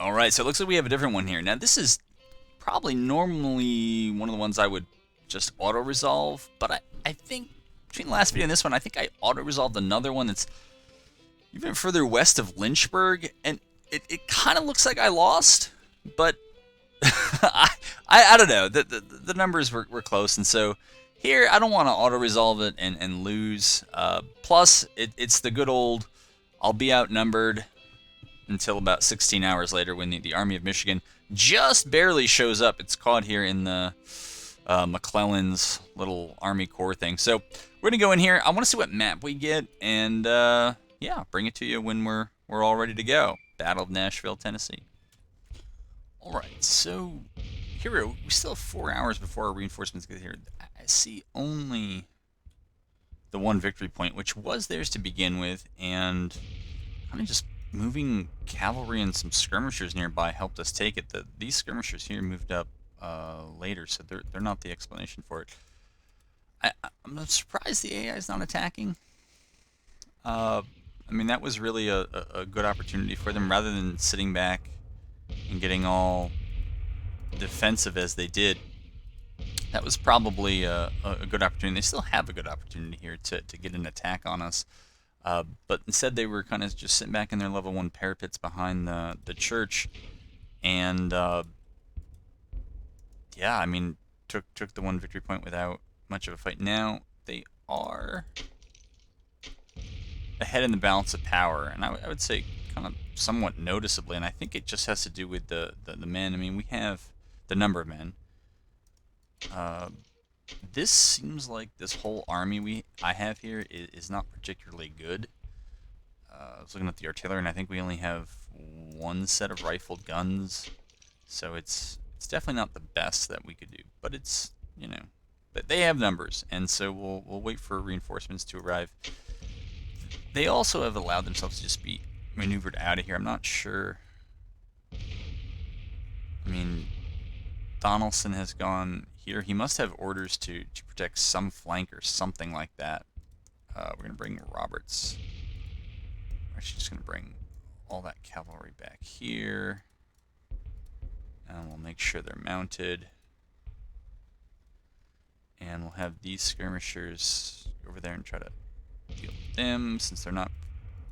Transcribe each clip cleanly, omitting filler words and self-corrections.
All right, so it looks like we have a different one here. Now, this is probably normally one of the ones I would just auto-resolve, but I think between the last video and this one, I think I auto-resolved another one that's even further west of Lynchburg, and it kind of looks like I lost, but I don't know. The numbers were close, and so here I don't want to auto-resolve it and lose. Plus, it's the good old I'll be outnumbered until about 16 hours later when the Army of Michigan just barely shows up. It's caught here in the McClellan's little Army Corps thing. So we're going to go in here. I want to see what map we get, and yeah, bring it to you when we're all ready to go. Battle of Nashville, Tennessee. All right, so here we still have 4 hours before our reinforcements get here. I see only the one victory point, which was theirs to begin with, and kind of just moving cavalry and some skirmishers nearby helped us take it. These skirmishers here moved up later, so they're not the explanation for it. I'm surprised the AI is not attacking. I mean, that was really a good opportunity for them, rather than sitting back and getting all defensive as they did. That was probably a good opportunity. They still have a good opportunity here to get an attack on us. But instead they were kind of just sitting back in their level 1 parapets behind the church. And yeah, I mean, took the one victory point without much of a fight. Now they are ahead in the balance of power, and I would say kind of somewhat noticeably, and I think it just has to do with the men. I mean, we have the number of men. This seems like this whole army I have here is not particularly good. I was looking at the artillery, and I think we only have one set of rifled guns, so it's definitely not the best that we could do. But it's, you know, but they have numbers, and so we'll wait for reinforcements to arrive. They also have allowed themselves to just be maneuvered out of here. I'm not sure. I mean, Donaldson has gone here. He must have orders to protect some flank or something like that. We're going to bring Roberts. We're actually just going to bring all that cavalry back here. And we'll make sure they're mounted. And we'll have these skirmishers over there and try to deal with them, since they're not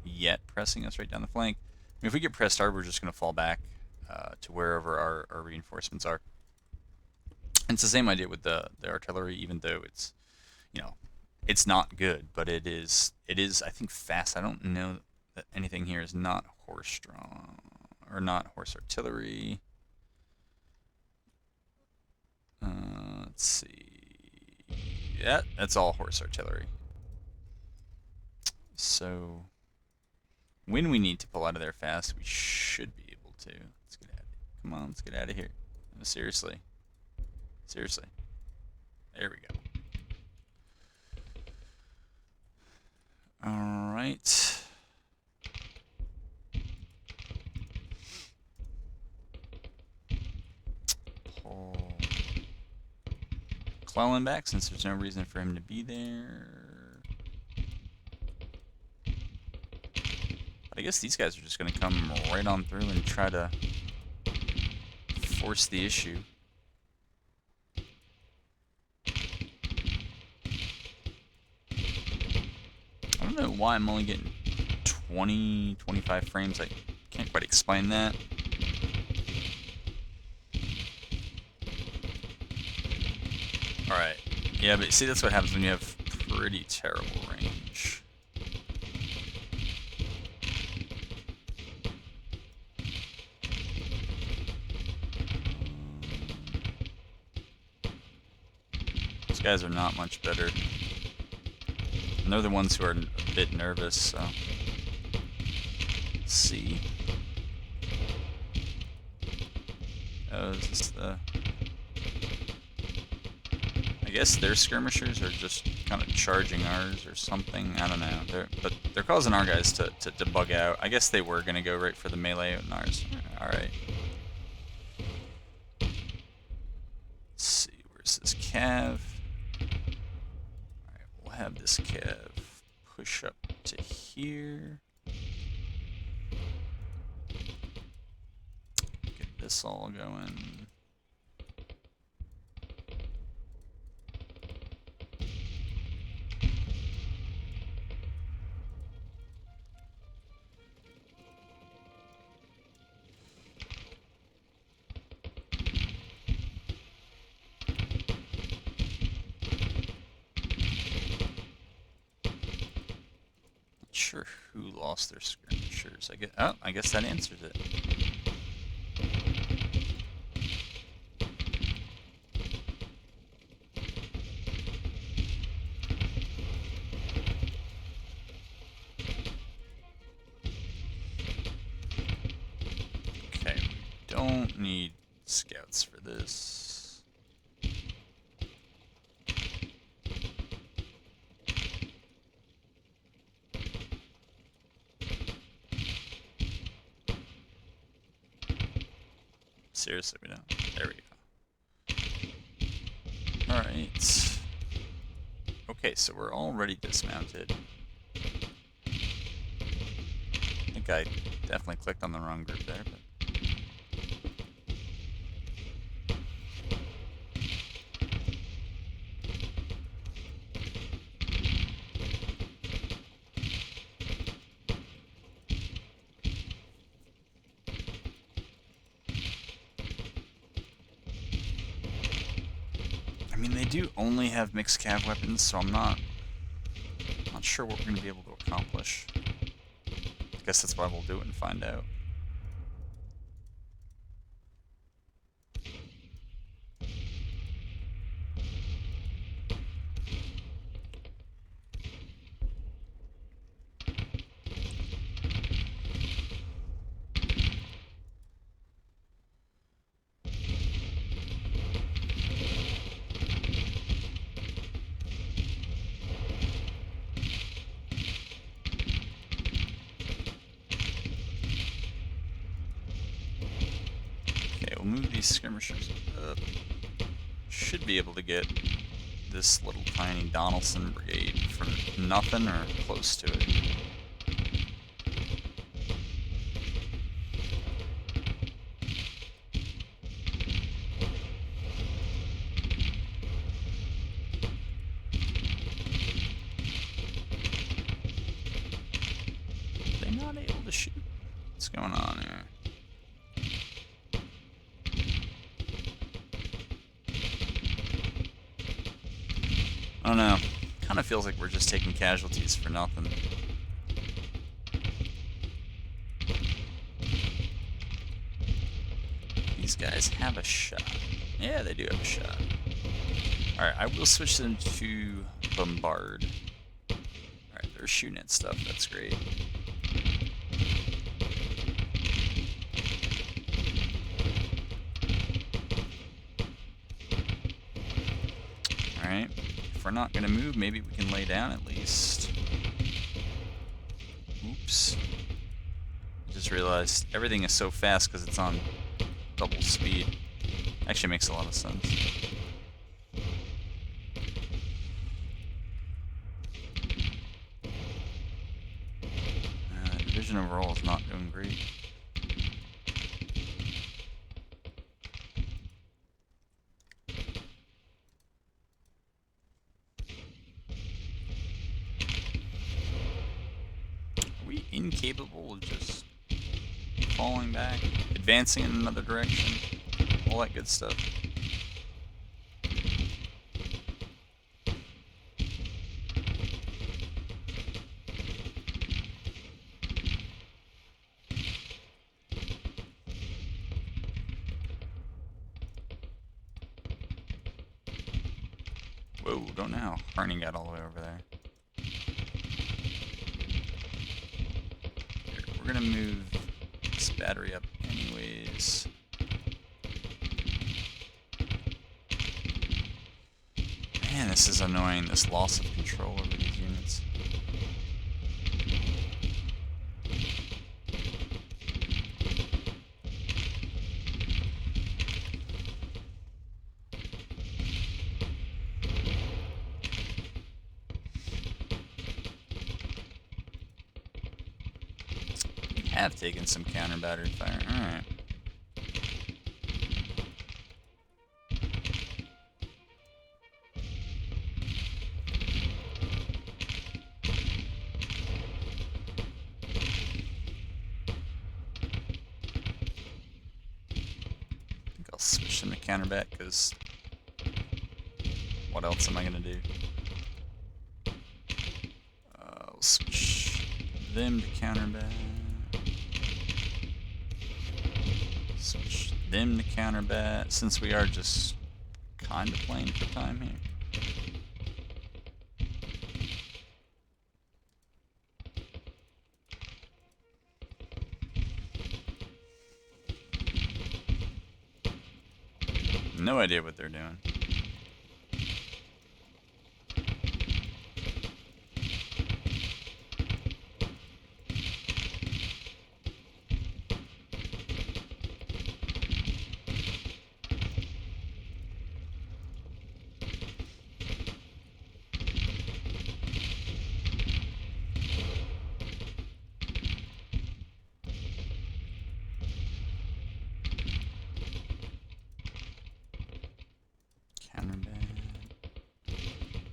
yet pressing us right down the flank. I mean, if we get pressed hard, we're just going to fall back to wherever our reinforcements are. And it's the same idea with the artillery, even though it's, you know, it's not good, but it is I think fast. I don't know that anything here is not horse drawn or not horse artillery. Let's see. Yeah, that's all horse artillery. So when we need to pull out of there fast, we should be able to. Let's get out of here. Come on, let's get out of here. No, seriously. Seriously. There we go. Alright. Pull McClellan back, since there's no reason for him to be there. But I guess these guys are just going to come right on through and try to force the issue. I don't know why I'm only getting 25 frames. I can't quite explain that. Alright. Yeah, but see, that's what happens when you have pretty terrible range. Those guys are not much better. And they're the ones who are a bit nervous, so. Let's see. Oh, is this the... I guess their skirmishers are just kind of charging ours or something. I don't know. But they're causing our guys to bug out. I guess they were going to go right for the melee and ours. Alright. Let's see. Where's this cav? Alright, we'll have this cav push up to here. this all going? Sure who lost their skirmishers. I guess that answers it. Okay, we don't need scouts for this. Seriously, we don't. There we go. Alright. Okay, so we're already dismounted. I think I definitely clicked on the wrong group there, but... I mean, they do only have mixed cav weapons, so I'm not sure what we're going to be able to accomplish. I guess that's why we'll do it and find out. Move these skirmishers up. Should be able to get this little tiny Donaldson brigade for nothing or close to it. Are they not able to shoot? What's going on here? I don't know. Kind of feels like we're just taking casualties for nothing. These guys have a shot. Yeah, they do have a shot. Alright, I will switch them to bombard. Alright, they're shooting at stuff. That's great. Alright. If we're not going to move, maybe we can lay down at least. Oops. I just realized everything is so fast because it's on double speed. Actually makes a lot of sense. Division overall is not doing great. Incapable of just falling back, advancing in another direction, all that good stuff. Whoa, don't know how Harney got all the way over there. We're gonna move this battery up anyways. Man, this is annoying, this loss of control over these units. Have taken some counter battery fire. Alright. I'll switch them to counterbat, because what else am I going to do? I'll switch them to counterbat. Switch them to counterbat, since we are just kind of playing for time here. No idea what they're doing.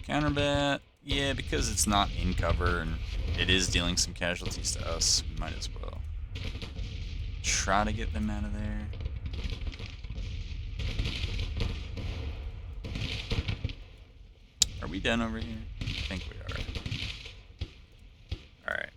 Counterbat, yeah, because it's not in cover and it is dealing some casualties to us, we might as well try to get them out of there. Are we done over here? I think we are. Alright.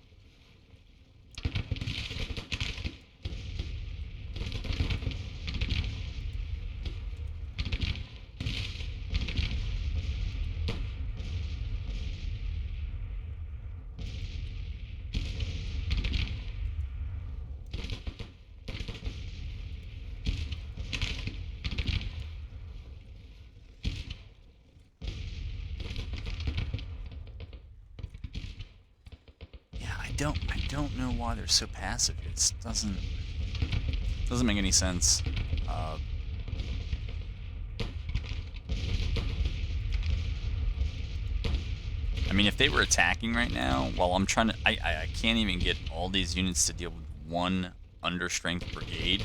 I don't know why they're so passive. It doesn't make any sense. I mean, if they were attacking right now, while I'm trying to, I can't even get all these units to deal with one understrength brigade.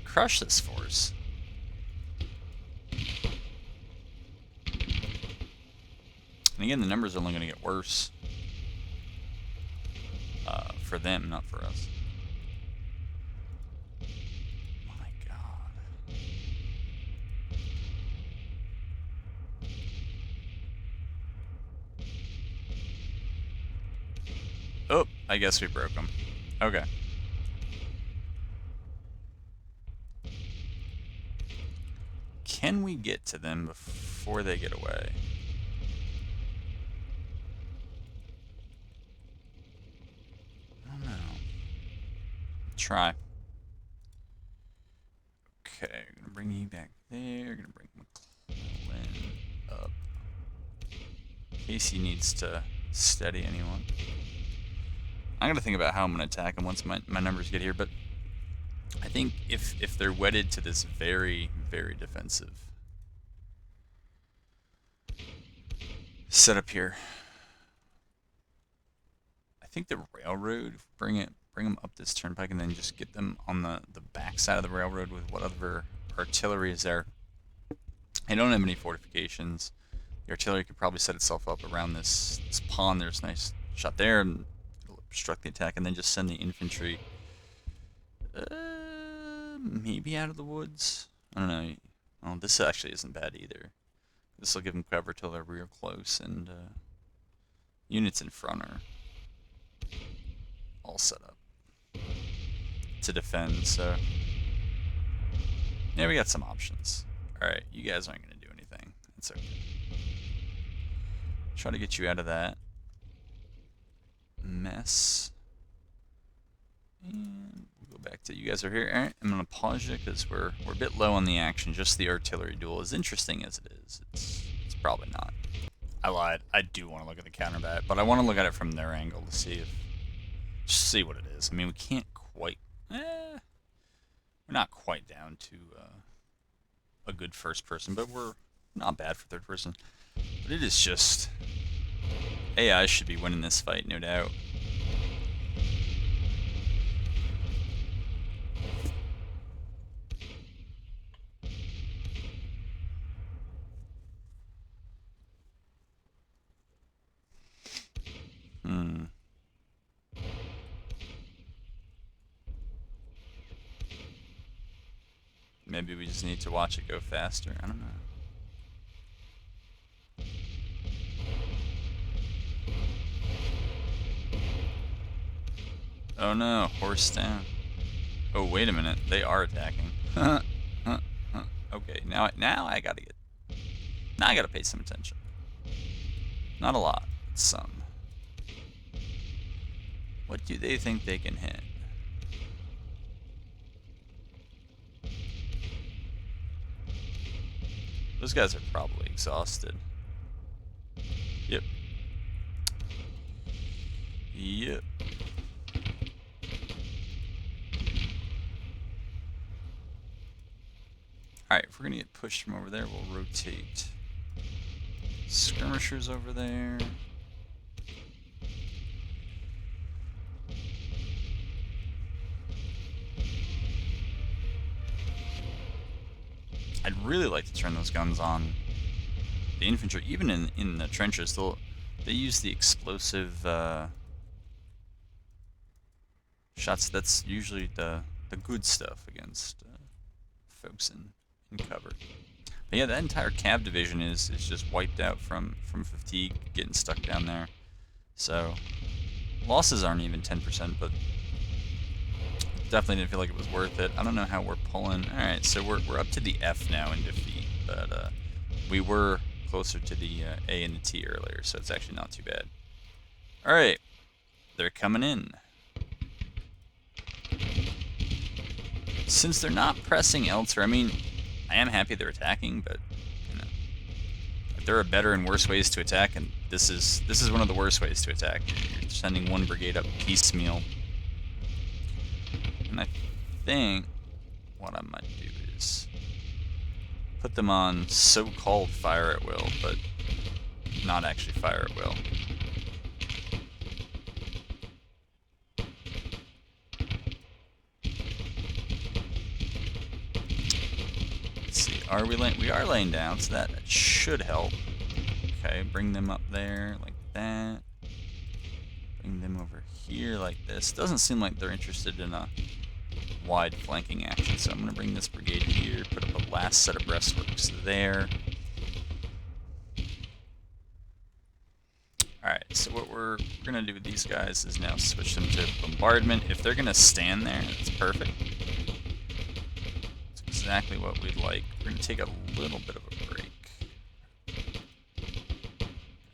Crush this force. And again, the numbers are only going to get worse. For them, not for us. My God. Oh, I guess we broke them. Okay. Can we get to them before they get away? Try. Okay, gonna bring you back there. Gonna bring McClellan up. Casey needs to steady anyone. I'm gonna think about how I'm gonna attack him once my numbers get here, but I think if they're wedded to this very, very defensive setup here, I think the railroad, bring them up this turnpike and then just get them on the back side of the railroad with whatever artillery is there. I don't have any fortifications. The artillery could probably set itself up around this pond. There's a nice shot there, and it'll obstruct the attack, and then just send the infantry maybe out of the woods. I don't know. Oh, this actually isn't bad either. This will give them cover till they're real close, and units in front are all set up to defend, so yeah, we got some options. Alright, you guys aren't going to do anything. It's okay. Try to get you out of that mess. And we'll go back to you guys are here. Alright, I'm going to pause you because we're a bit low on the action. Just the artillery duel, as interesting as it is, it's probably not. I lied. I do want to look at the counterbat, but I want to look at it from their angle to see what it is. I mean, we can't quite... we're not quite down to a good first person, but we're not bad for third person. But it is just... AI should be winning this fight, no doubt. Maybe we just need to watch it go faster. I don't know. Oh no, horse down. Oh, wait a minute. They are attacking. Okay, now I gotta pay some attention. Not a lot, some. What do they think they can hit? Those guys are probably exhausted. Yep. Yep. Alright, if we're gonna get pushed from over there, we'll rotate. Skirmishers over there. I'd really like to turn those guns on the infantry. Even in the trenches, they use the explosive shots. That's usually the good stuff against folks in cover. But yeah, that entire cav division is just wiped out from fatigue, getting stuck down there. So losses aren't even 10%, but definitely didn't feel like it was worth it. I don't know how we're pulling. All right, so we're up to the F now in defeat, but we were closer to the A and the T earlier, so it's actually not too bad. All right, they're coming in. Since they're not pressing elsewhere, I mean, I am happy they're attacking, but you know, if there are better and worse ways to attack, and this is one of the worst ways to attack. You're sending one brigade up piecemeal. And I think what I might do is put them on so-called fire at will, but not actually fire at will. Let's see, we are laying down, so that should help. Okay, bring them up there like that. Bring them over here like this. Doesn't seem like they're interested in a wide flanking action, so I'm going to bring this brigade here, put up a last set of breastworks there. Alright, so what we're going to do with these guys is now switch them to bombardment. If they're going to stand there, that's perfect. It's exactly what we'd like. We're going to take a little bit of a break.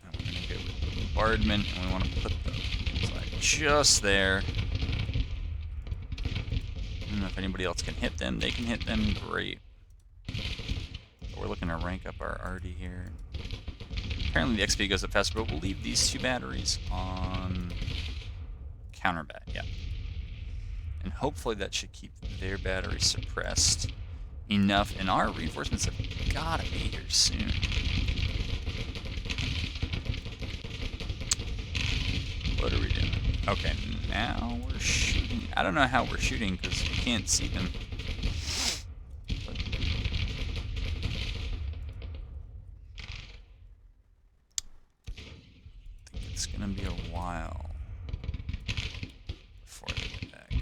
And we're going to go with bombardment, and we want to put them like just there. I don't know if anybody else can hit them. They can hit them, great. But we're looking to rank up our arty here. Apparently the XP goes up faster, but we'll leave these two batteries on counterbat, yeah. And hopefully that should keep their batteries suppressed enough, and our reinforcements have gotta be here soon. What are we doing? Okay, now we're shooting. I don't know how we're shooting because we can't see them. But I think it's gonna be a while before they get back.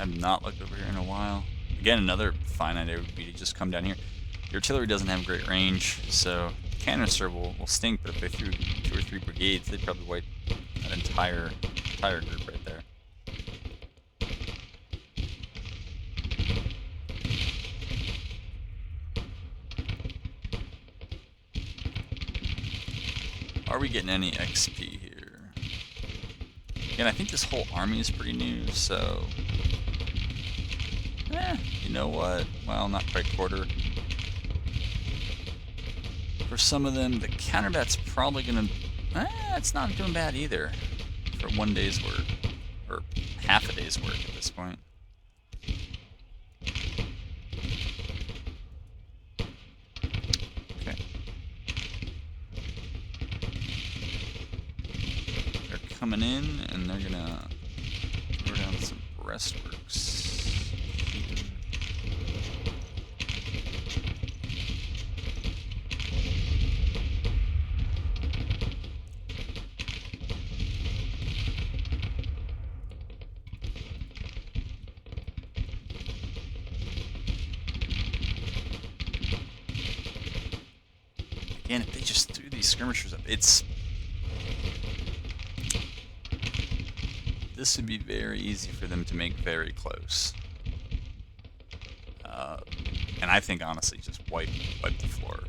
I've not looked over here in a while. Again, another fine idea would be to just come down here. The artillery doesn't have great range, so canister will stink, but if they threw 2 or 3 brigades, they'd probably wipe that entire group right there. Are we getting any XP here? Again, I think this whole army is pretty new, so... you know what? Well, not quite quarter. for some of them. The counterbat's probably gonna... it's not doing bad either for one day's work. Or half a day's work at this point. Okay. They're coming in, and they're gonna throw down some breastworks. Again, if they just threw these skirmishers up, this would be very easy for them to make very close. And I think, honestly, just wipe the floor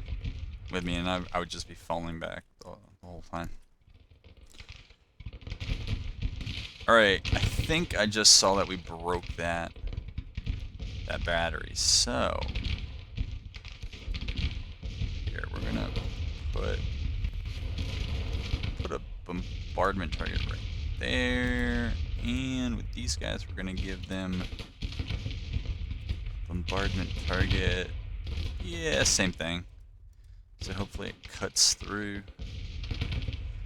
with me, and I would just be falling back the whole time. Alright, I think I just saw that we broke that battery, so... Here, we're gonna put a bombardment target right there, and with these guys we're gonna give them bombardment target, yeah, same thing, so hopefully it cuts through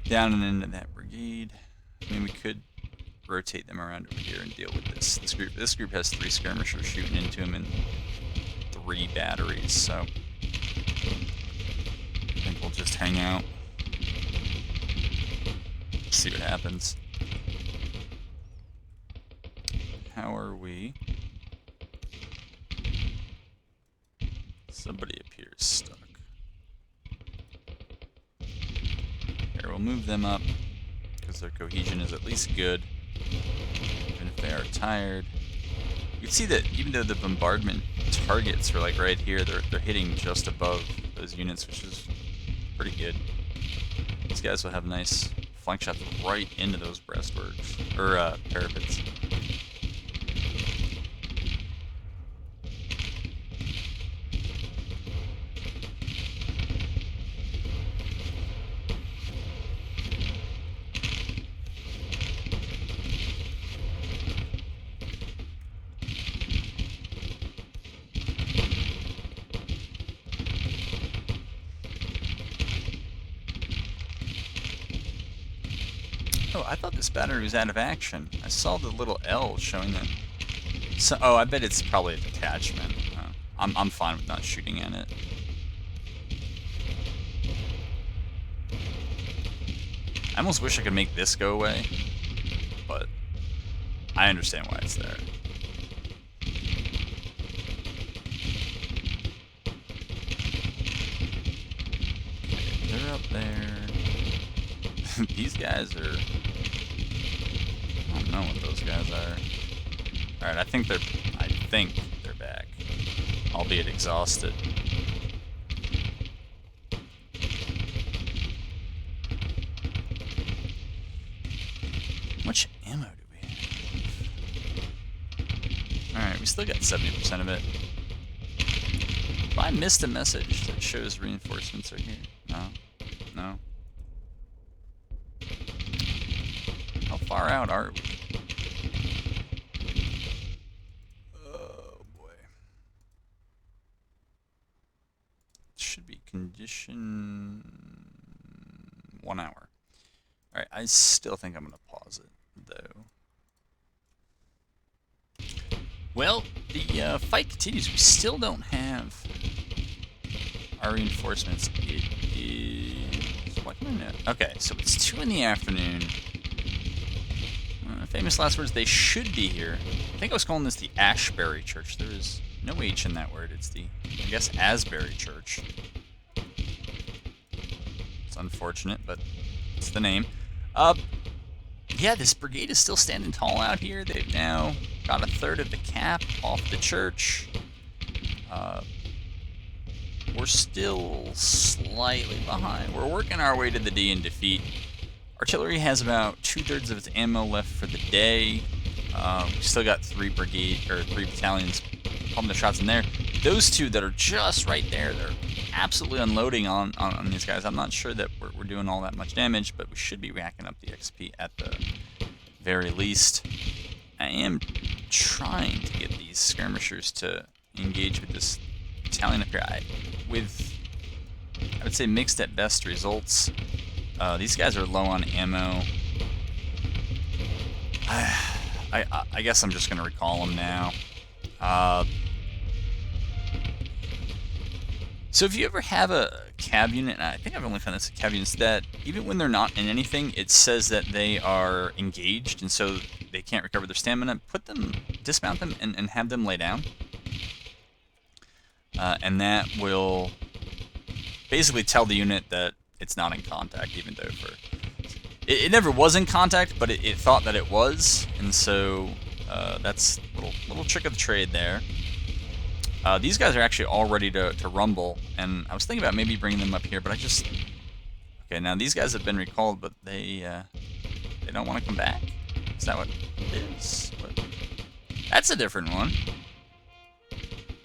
down and into that brigade. I mean, we could rotate them around over here and deal with this group. This group has 3 skirmishers shooting into them and 3 batteries, so I think we'll just hang out, see what happens. How are we? Somebody appears stuck. Here, we'll move them up, because their cohesion is at least good, even if they are tired. You can see that even though the bombardment targets are like right here, they're hitting just above those units, which is pretty good. These guys will have nice flank shots right into those breastworks, or parapets. Oh, I thought this battery was out of action. I saw the little L showing that. So, oh, I bet it's probably a detachment. I'm fine with not shooting at it. I almost wish I could make this go away, but I understand why it's there. Okay, they're up there. These guys are... I don't know what those guys are. Alright, I think they're back. Albeit exhausted. How much ammo do we have? Alright, we still got 70% of it. If I missed a message that shows reinforcements are here. No. No. How far out are we? Oh boy. Should be condition 1 hour. Alright, I still think I'm going to pause it, though. Well, the fight continues. We still don't have our reinforcements. It is... What can I know? Okay, so it's 2 in the afternoon. Famous last words, they should be here. I think I was calling this the Ashbury Church. There is no H in that word. It's the, I guess, Asbury Church. It's unfortunate, but it's the name. Yeah, this brigade is still standing tall out here. They've now got 1/3 of the cap off the church. We're still slightly behind. We're working our way to the D and defeat. Artillery has about 2/3 of its ammo left for the day. We still got 3 battalions pumping their shots in there. Those 2 that are just right there, they're absolutely unloading on these guys. I'm not sure that we're doing all that much damage, but we should be racking up the XP at the very least. I am trying to get these skirmishers to engage with this battalion up here. I would say mixed at best results. These guys are low on ammo. I guess I'm just going to recall them now. So if you ever have a cav unit, and I think I've only found this at cav units, that even when they're not in anything, it says that they are engaged, and so they can't recover their stamina, dismount them, and have them lay down. And that will basically tell the unit that it's not in contact, even though it never was in contact, but it thought that it was, and so that's a little trick of the trade there. These guys are actually all ready to rumble, and I was thinking about maybe bringing them up here, but okay, now these guys have been recalled, but they don't want to come back? Is that what it is? That's a different one.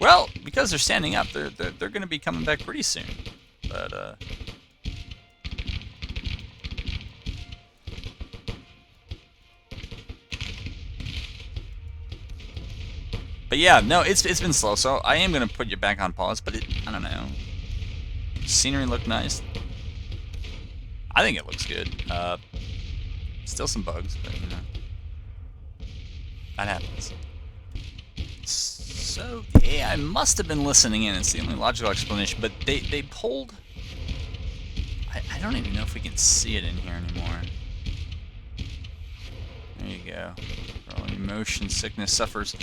Well, because they're standing up, they're going to be coming back pretty soon. But yeah, no, it's been slow, so I am going to put you back on pause, but I don't know. Scenery looked nice. I think it looks good. Still some bugs, but you know. That happens. So the AI must have been listening in. It's the only logical explanation, but they pulled... I don't even know if we can see it in here anymore. There you go. Motion sickness suffers...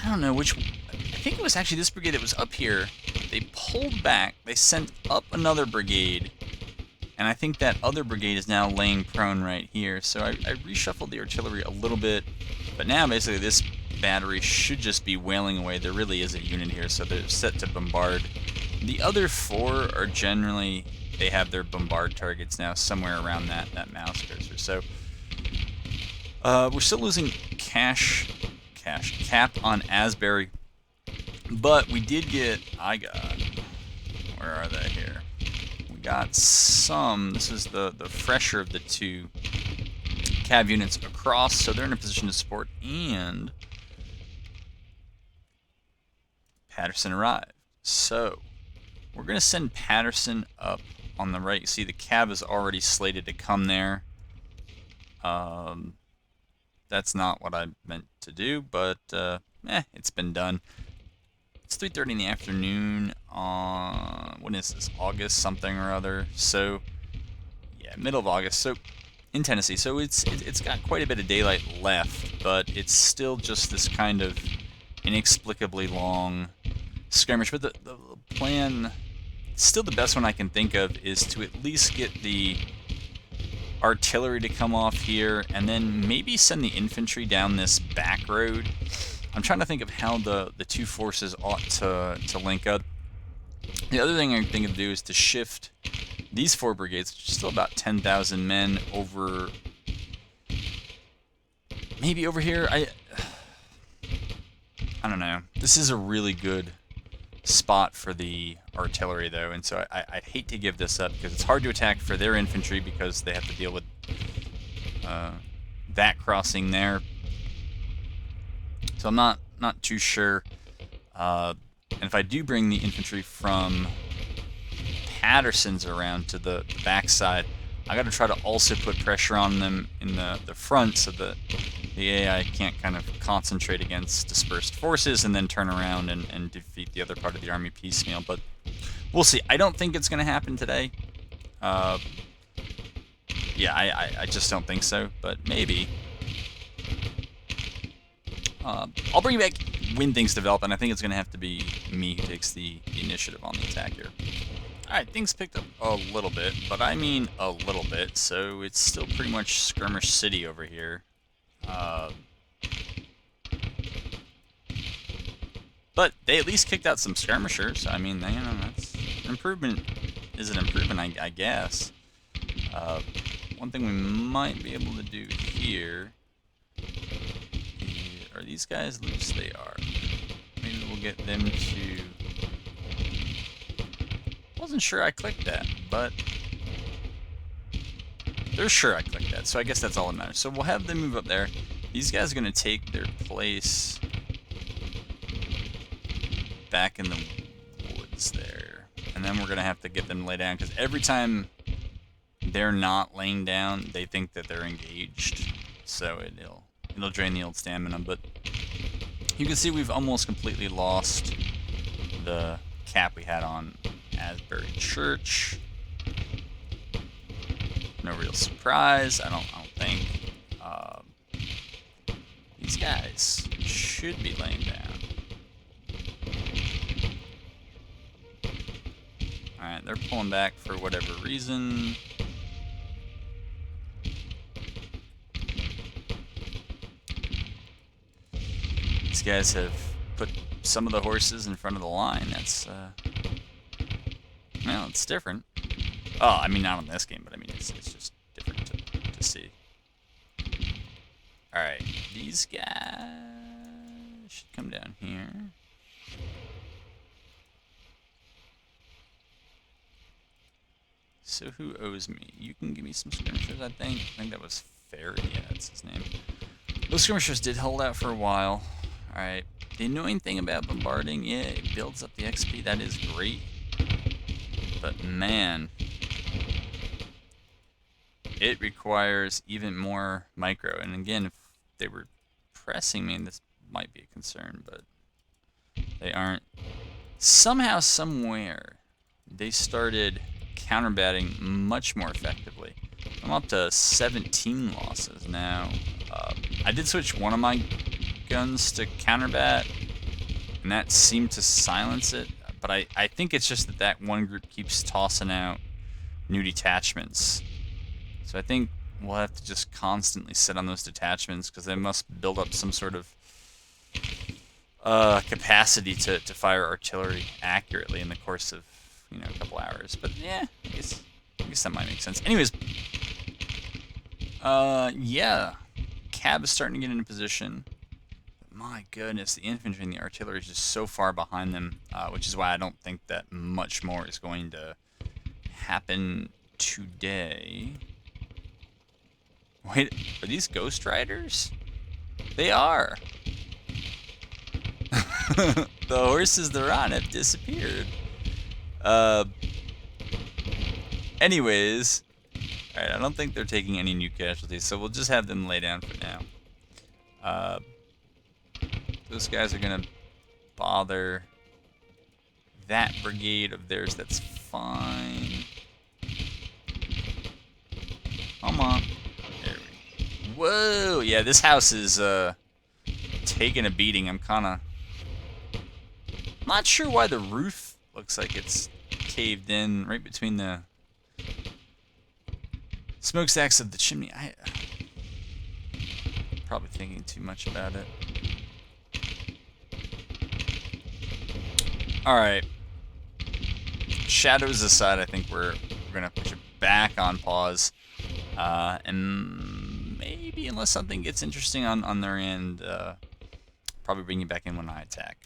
I don't know which... I think it was actually this brigade that was up here. They pulled back. They sent up another brigade. And I think that other brigade is now laying prone right here. So I reshuffled the artillery a little bit. But now basically this battery should just be wailing away. There really is a unit here, so they're set to bombard. The other four are generally... They have their bombard targets now somewhere around that mouse cursor. So we're still losing cap on Asbury, but we did get, where are they here? We got some, this is the fresher of the two cav units across, so they're in a position to support, and Patterson arrived. So we're going to send Patterson up on the right. You see the cav is already slated to come there. That's not what I meant to do, but it's been done. It's 3:30 in the afternoon on, when is this, August something or other. So yeah, middle of August. So in Tennessee. So it's got quite a bit of daylight left, but it's still just this kind of inexplicably long skirmish. But the plan, still the best one I can think of, is to at least get the artillery to come off here, and then maybe send the infantry down this back road. I'm trying to think of how the two forces ought to link up. The other thing I think of do is to shift these four brigades, which is still about 10,000 men, over, maybe over here. I don't know. This is a really good spot for the artillery, though, and so I'd hate to give this up, because it's hard to attack for their infantry because they have to deal with that crossing there. So I'm not too sure. And if I do bring the infantry from Patterson's around to the backside, I got to try to also put pressure on them in the front, so that the AI can't kind of concentrate against dispersed forces and then turn around and defeat the other part of the army piecemeal. But we'll see. I don't think it's going to happen today. Yeah, I just don't think so, but maybe. I'll bring you back when things develop, and I think it's going to have to be me who takes the initiative on the attack here. Alright, things picked up a little bit, but I mean a little bit, so it's still pretty much Skirmish City over here. But they at least kicked out some skirmishers. I mean, you know, that's an improvement. Is an improvement, I guess. One thing we might be able to do here. Are these guys loose? They are. Maybe we'll get them to Wasn't sure I clicked that, but they're sure I clicked that, so I guess that's all that matters. So we'll have them move up there. These guys are going to take their place back in the woods there. And then we're going to have to get them to lay down, because every time they're not laying down, they think that they're engaged. So it'll drain the old stamina. But you can see we've almost completely lost the cap we had on Asbury Church. No real surprise, I don't think. These guys should be laying down. Alright, they're pulling back for whatever reason. These guys have put some of the horses in front of the line. That's, well, it's different. Oh, I mean, not on this game, but I mean, it's just different to see. Alright, these guys should come down here. So who owes me? You can give me some skirmishers, I think. I think that was Ferry, yeah, that's his name. Those skirmishers did hold out for a while. Alright, the annoying thing about bombarding, yeah, it builds up the XP, that is great. But man, it requires even more micro. And again, if they were pressing me, this might be a concern, but they aren't. Somehow, somewhere, they started counterbatting much more effectively. I'm up to 17 losses now. I did switch one of my guns to counterbat, and that seemed to silence it. But I think it's just that one group keeps tossing out new detachments. So I think we'll have to just constantly sit on those detachments, because they must build up some sort of capacity to fire artillery accurately in the course of, you know, a couple hours. But yeah, I guess that might make sense. Anyways, yeah, Cab is starting to get into position. My goodness, the infantry and the artillery is just so far behind them, which is why I don't think that much more is going to happen today. Wait, are these Ghost Riders? They are. The horses they're on have disappeared. Anyways, alright, I don't think they're taking any new casualties, so we'll just have them lay down for now. Those guys are gonna bother that brigade of theirs. That's fine. Come on. There we go. Whoa! Yeah, this house is taking a beating. I'm kinda not sure why the roof looks like it's caved in right between the smokestacks of the chimney. Probably thinking too much about it. Alright. Shadows aside, I think we're gonna put it back on pause. And maybe, unless something gets interesting on their end, probably bring you back in when I attack.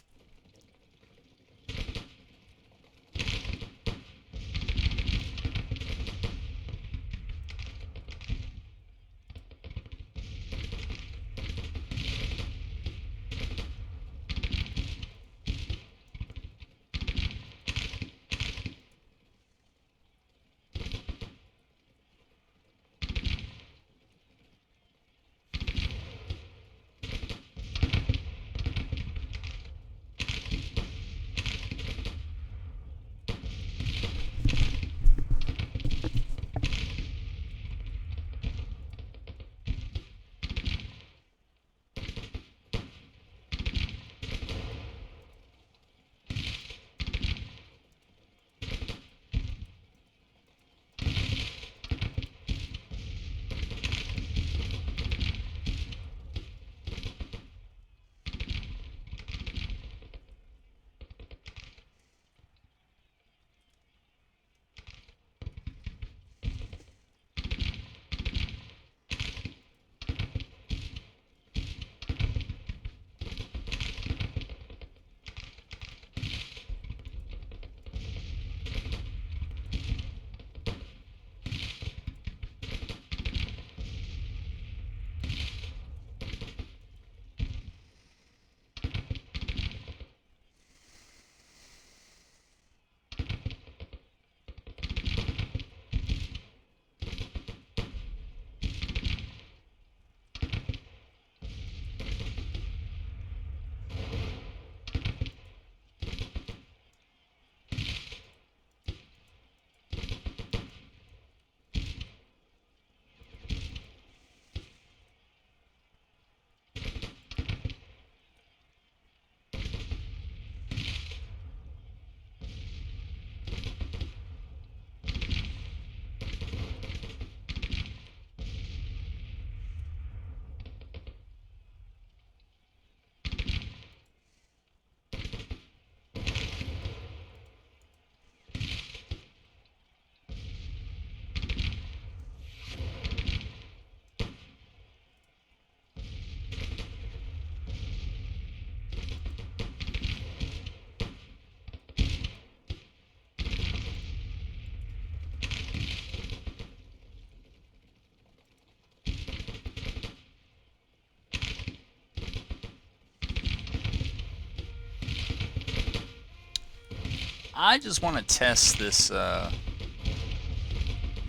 I just want to test this this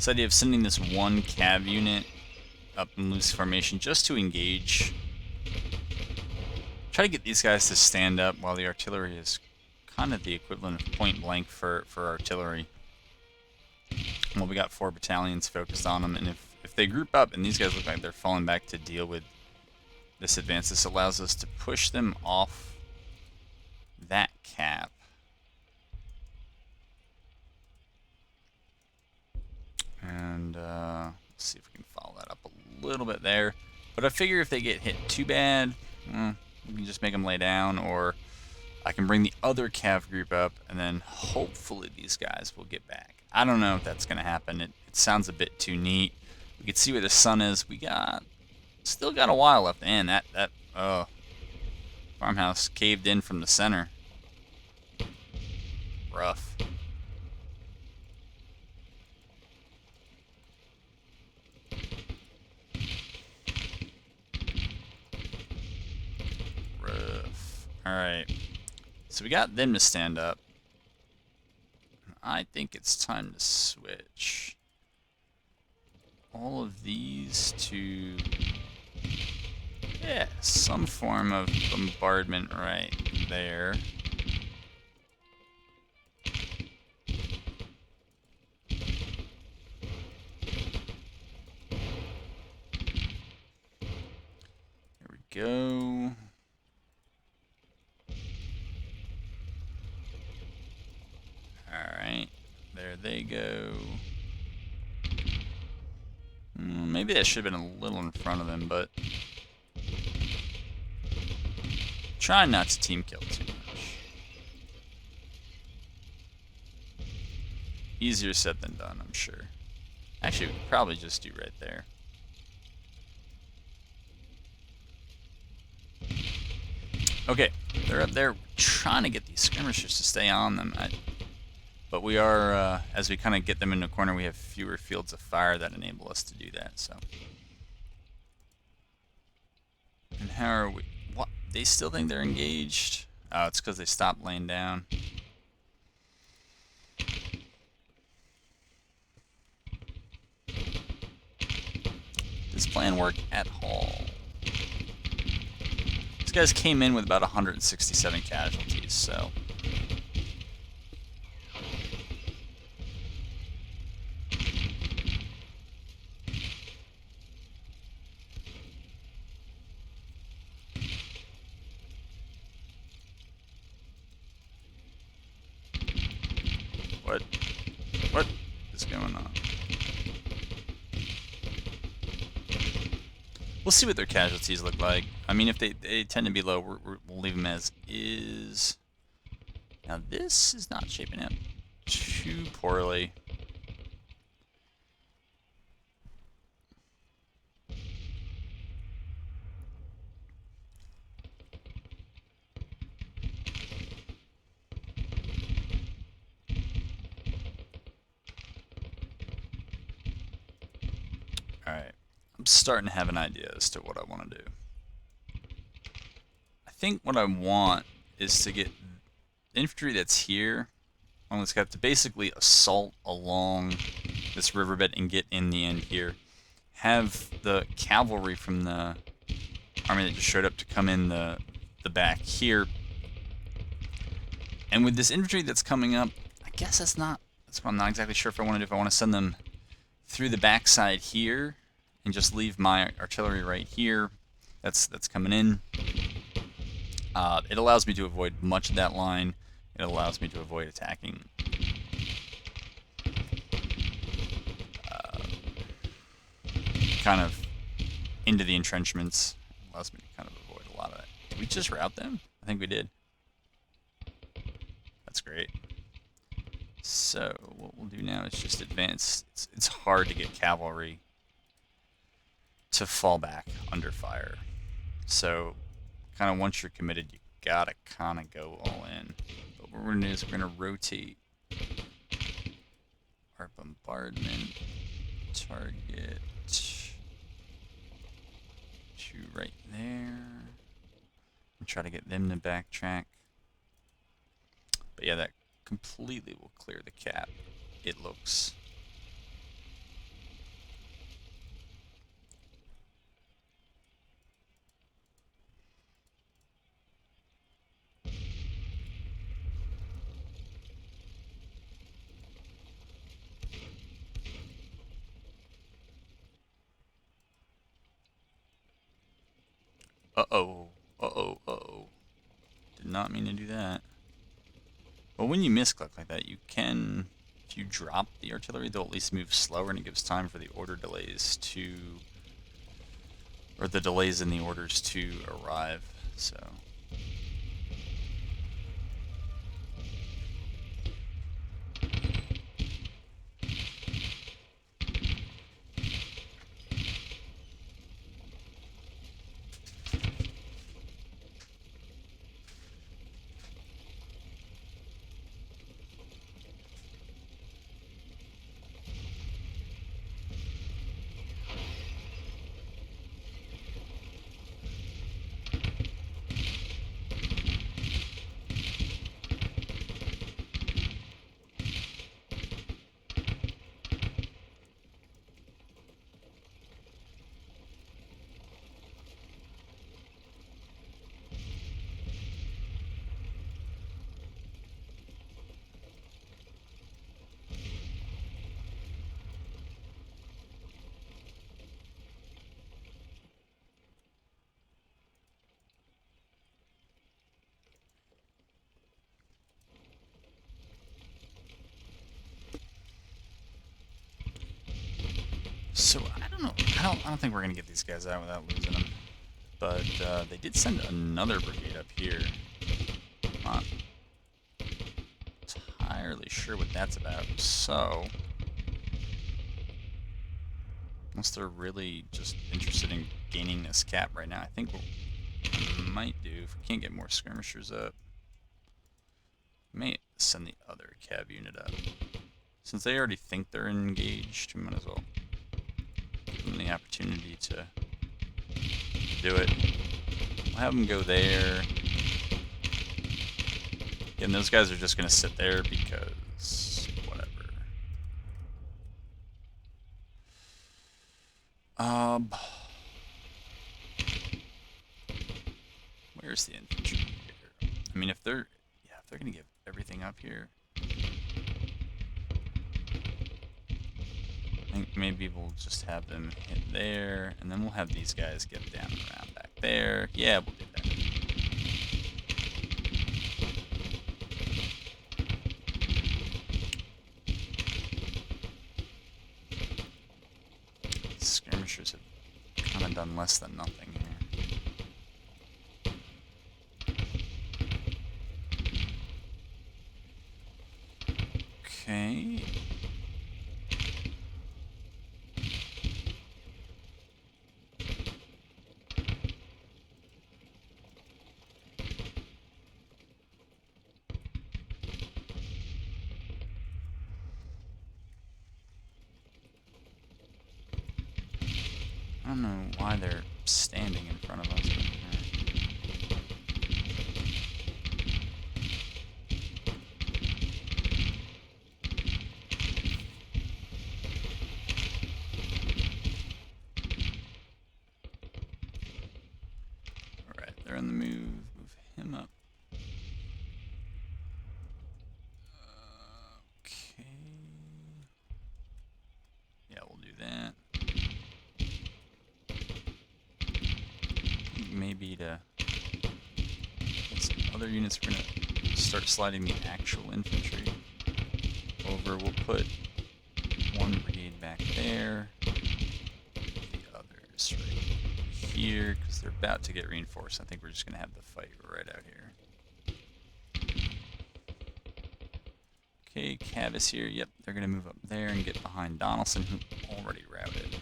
idea of sending this one cav unit up in loose formation just to engage. Try to get these guys to stand up while the artillery is kind of the equivalent of point blank for artillery. Well, we got 4 battalions focused on them, and if they group up and these guys look like they're falling back to deal with this advance, this allows us to push them off that cap. And let's see if we can follow that up a little bit there. But I figure if they get hit too bad, we can just make them lay down, or I can bring the other cav group up, and then hopefully these guys will get back. I don't know if that's going to happen. It sounds a bit too neat. We can see where the sun is. We still got a while left. And that farmhouse caved in from the center. Rough. Alright, so we got them to stand up. I think it's time to switch all of these to, yeah, some form of bombardment right there. There we go. Alright, there they go. Maybe that should have been a little in front of them, but try not to team kill too much. Easier said than done, I'm sure. Actually, we could probably just do right there. Okay, they're up there trying to get these skirmishers to stay on them. But we are, as we kind of get them in the corner, we have fewer fields of fire that enable us to do that. So, and how are we? What? They still think they're engaged? Oh, it's because they stopped laying down. Does this plan work at all? These guys came in with about 167 casualties, so. What is going on? We'll see what their casualties look like. I mean, if they tend to be low, we'll leave them as is. Now, this is not shaping up too poorly. Alright, I'm starting to have an idea as to what I want to do. I think what I want is to get infantry that's here on this guy to basically assault along this riverbed and get in the end here. Have the cavalry from the army that just showed up to come in the back here. And with this infantry that's coming up, I guess that's what I'm not exactly sure if I want to do. If I want to send them through the backside here and just leave my artillery right here that's coming in. It allows me to avoid much of that line. It allows me to avoid attacking kind of into the entrenchments. It allows me to kind of avoid a lot of that. Did we just rout them? I think we did. That's great. So what we'll do now is just advance. It's hard to get cavalry to fall back under fire. So kind of once you're committed, you gotta kind of go all in. But what we're gonna do is we're gonna rotate our bombardment target to right there and try to get them to backtrack. But yeah, that completely will clear the cap, it looks. Uh-oh. Uh-oh. Uh-oh. Did not mean to do that. Well, when you misclick like that, you can, if you drop the artillery, they'll at least move slower, and it gives time for the order delays to, or the delays in the orders to arrive. So. So I don't know. I don't think we're gonna get these guys out without losing them. But they did send another brigade up here. Not entirely sure what that's about. So unless they're really just interested in gaining this cap right now, I think what we might do, if we can't get more skirmishers up, we may send the other cav unit up. Since they already think they're engaged, we might as well give them the opportunity to do it. We'll have them go there. Again, those guys are just going to sit there because whatever. Where's the infantry here? I mean, if they're going to give everything up here, I think maybe we'll just have them hit there, and then we'll have these guys get down and around back there. Yeah, we'll do that. Skirmishers have kind of done less than nothing here. Okay. I don't know why they're standing in front of us. Alright, they're on the move. Move him up. Okay. Yeah, we'll do that. Maybe to other units are going to start sliding the actual infantry over. We'll put one brigade back there, the others right here, because they're about to get reinforced. I think we're just going to have the fight right out here. Okay, Cav is here. Yep, they're going to move up there and get behind Donaldson, who already routed.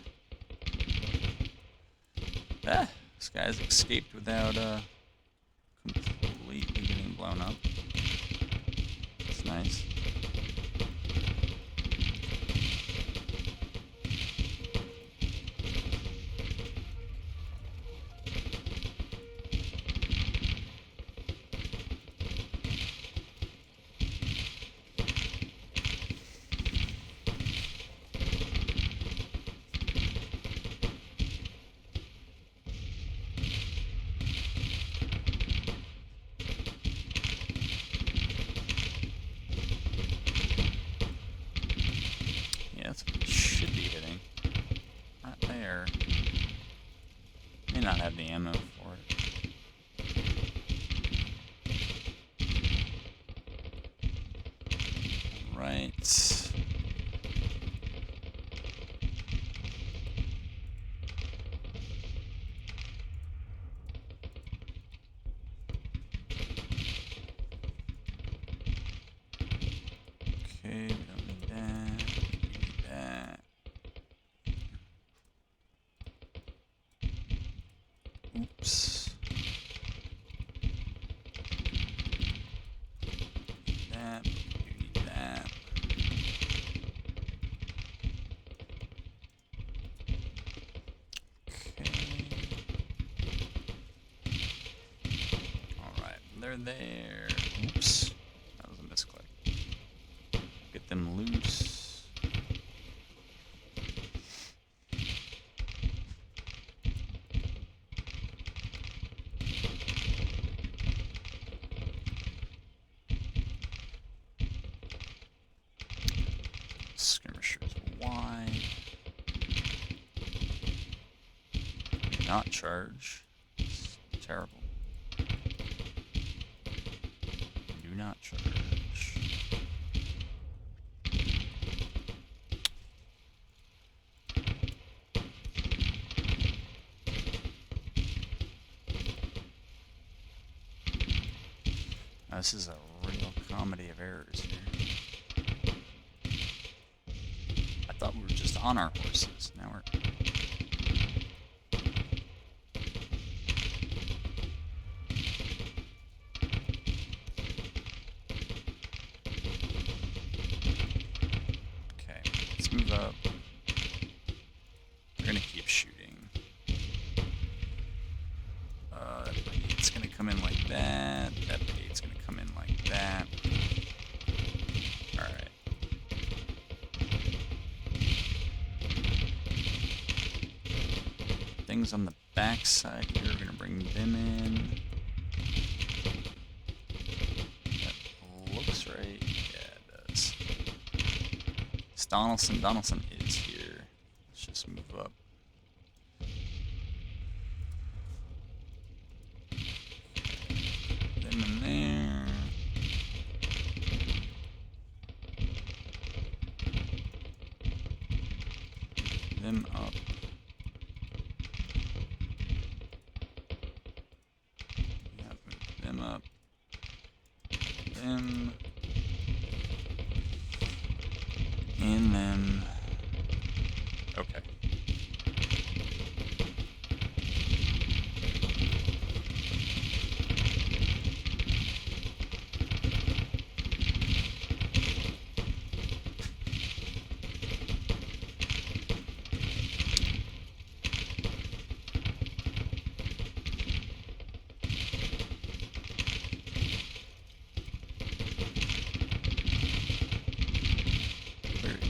Ah! This guy's escaped without completely getting blown up. That's nice. not have the ammo for it. Right. Okay, we don't need that. We need that. Oops. That, we need that. Okay. Alright, they're there. Oops. That was a misclick. Get them loose. Skirmishers wide. Do not charge. It's terrible. Do not charge. Now, this is a real comedy of errors here. I thought we were just on our horses. Now we're... Okay, let's move up. They're gonna keep shooting. That brigade's gonna come in like that. That brigade's gonna come in like that. Alright. Things on the back side here, we're gonna bring them in. That looks right. Yeah, it does. It's Donaldson. Donaldson is here. Let's just move up. Them in there. Them up. Yep, move them up. Them. And them. Okay.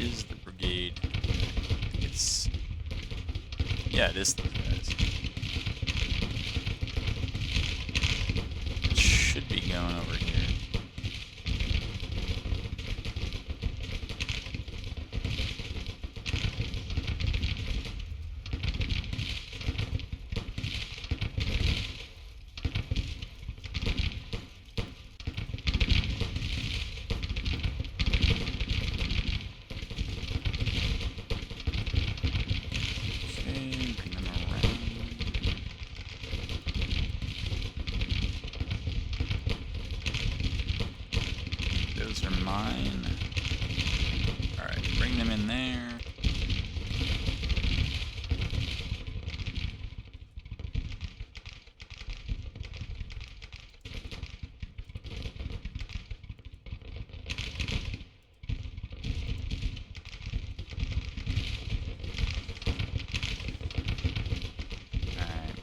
Is the brigade? It's... Yeah, it is those guys. It should be going over here. Those are mine. Alright, bring them in there. Alright.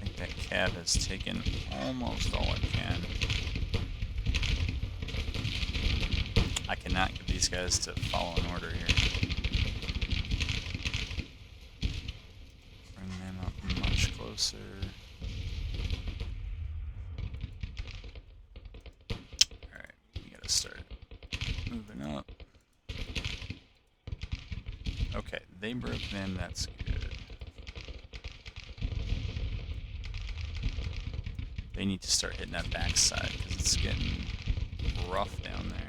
I think that cab has taken almost all it can. I cannot get these guys to follow an order here. Bring them up much closer. Alright, we gotta start moving up. Okay, they broke them, that's good. need to start hitting that backside because it's getting rough down there.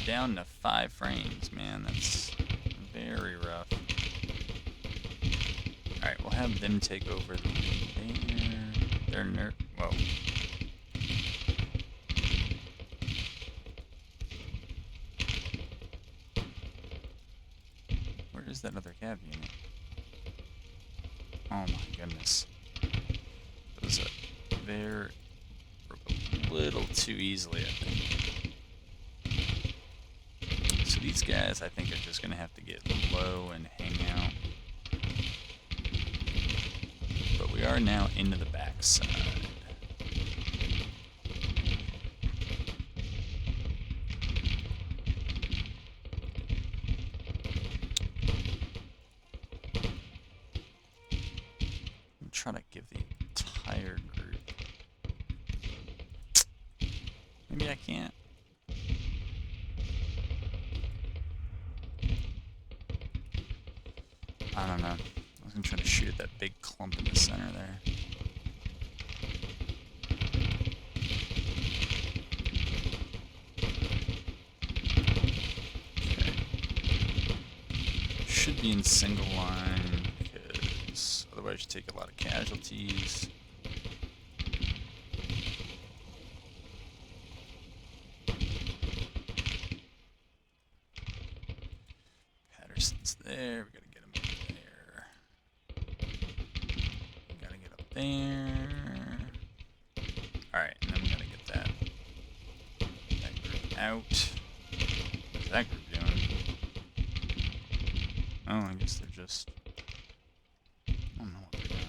Down to 5 frames, man. That's very rough. Alright, we'll have them take over the lead there. They're whoa. Where is that other cab unit? Oh my goodness. Those broke a little too easily, I think. These guys, I think, are just going to have to get low and hang out. But we are now into the backside. I'm trying to give the entire group. Maybe I can't. I don't know. I was going to try to shoot at that big clump in the center there. Okay. Should be in single line because otherwise you take a lot of casualties. Patterson's there. We got to get him over there. We got to get up there. Alright, and then we got to get that group out. What's that group doing? Oh, I guess they're just... I don't know what they're doing.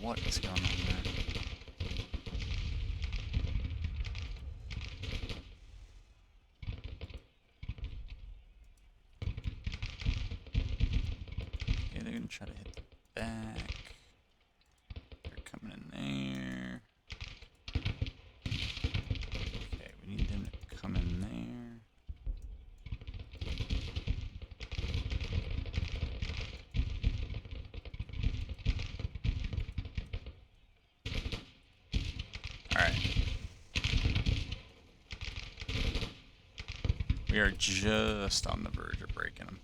What is going on there? Okay, they're gonna try to hit the back. They're coming in there. Okay, we need them to come in there. We are just on the verge of breaking them.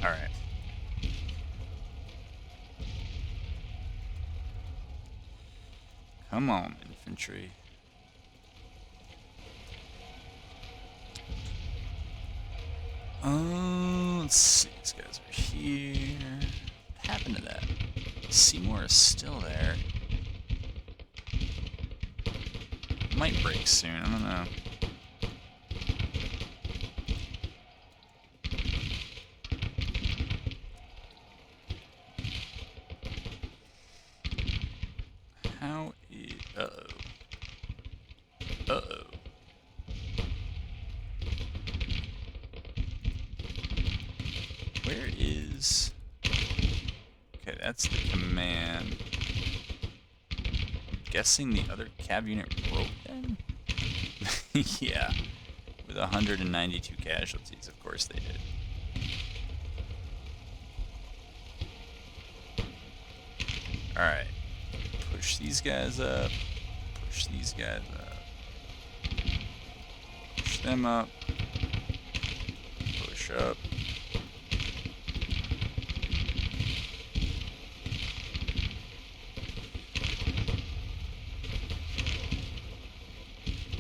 All right. Come on, infantry. Oh, let's see. These guys are here. What happened to that? C.4 is still there. Might break soon, I don't know. How is... Uh-oh. Uh-oh. Where is... Okay, that's the command. I'm guessing the other cav unit broke then? Yeah. With 192 casualties, of course they did. Alright. Push these guys up. Push these guys up. Push them up. Push up.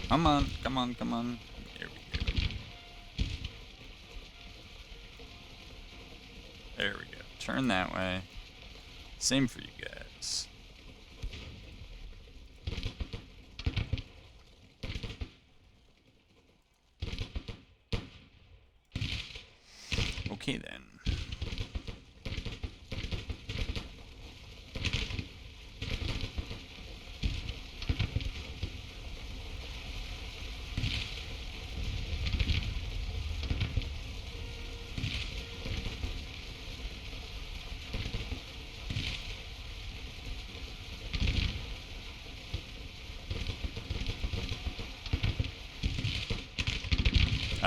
Come on, come on, come on. There we go. There we go. Turn that way. Same for you guys. Okay then.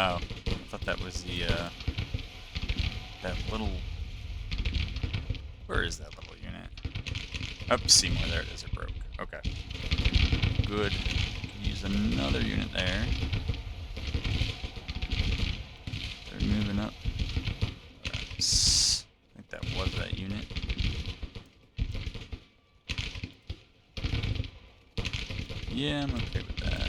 Oh, I thought that was the, that little... Where is that little unit? Oh, Seymour, there it is, it broke. Okay. Good. Use another unit there. They're moving up. I think that was that unit. Yeah, I'm okay with that.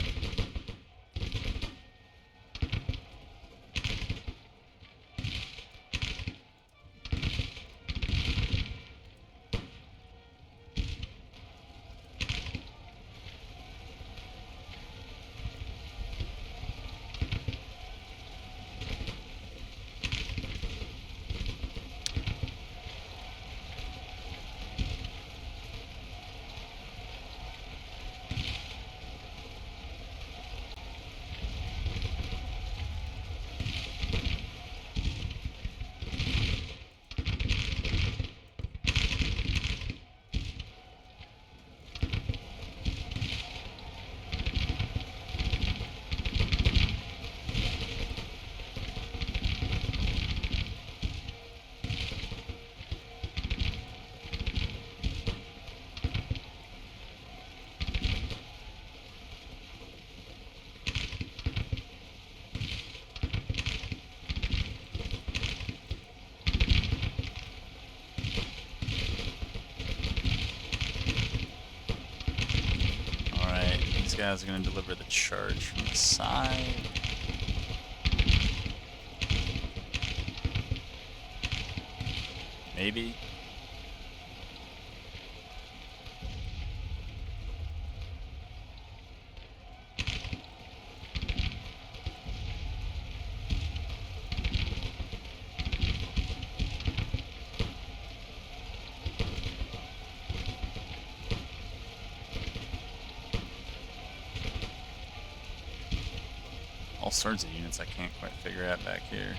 These guys are going to deliver the charge from the side. Maybe. All sorts of units I can't quite figure out back here.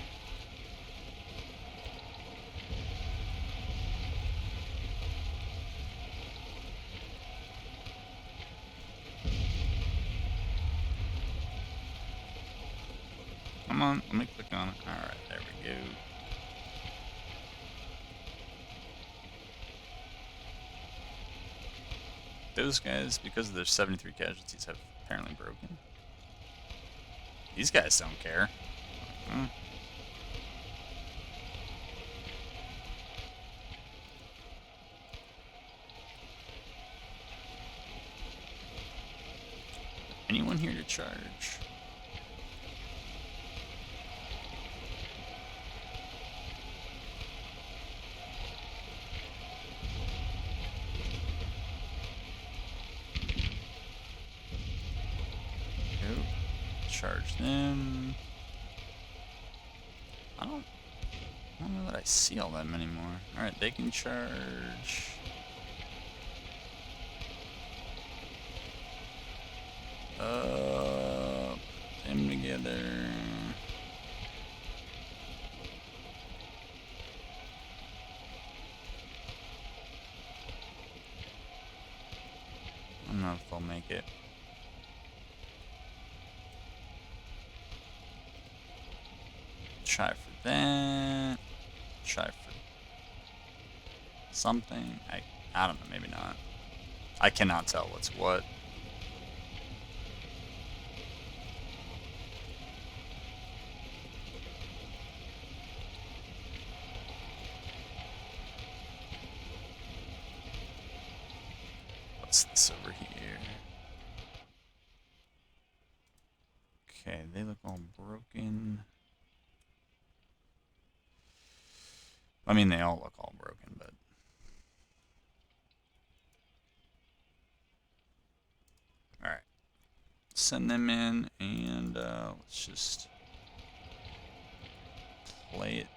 Come on, let me click on it. Alright, there we go. Those guys, because of their 73 casualties, have apparently broken. These guys don't care. Anyone here to charge? Charge them. I don't know that I see all them anymore. Alright, they can charge. Them together. I don't know if they'll make it. Try for that. Try for something. I don't know, maybe not. I cannot tell what's what. What's this over here? Okay, they look all broken. I mean, they all look all broken, but... Alright. Send them in, and let's just play it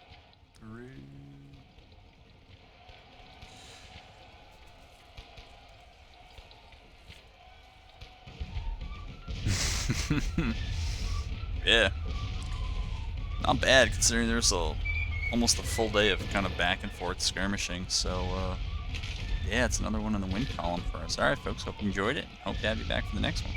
through. Yeah. Not bad, considering there's almost a full day of kind of back and forth skirmishing, so yeah, it's another one in the win column for us. Alright folks, hope you enjoyed it. Hope to have you back for the next one.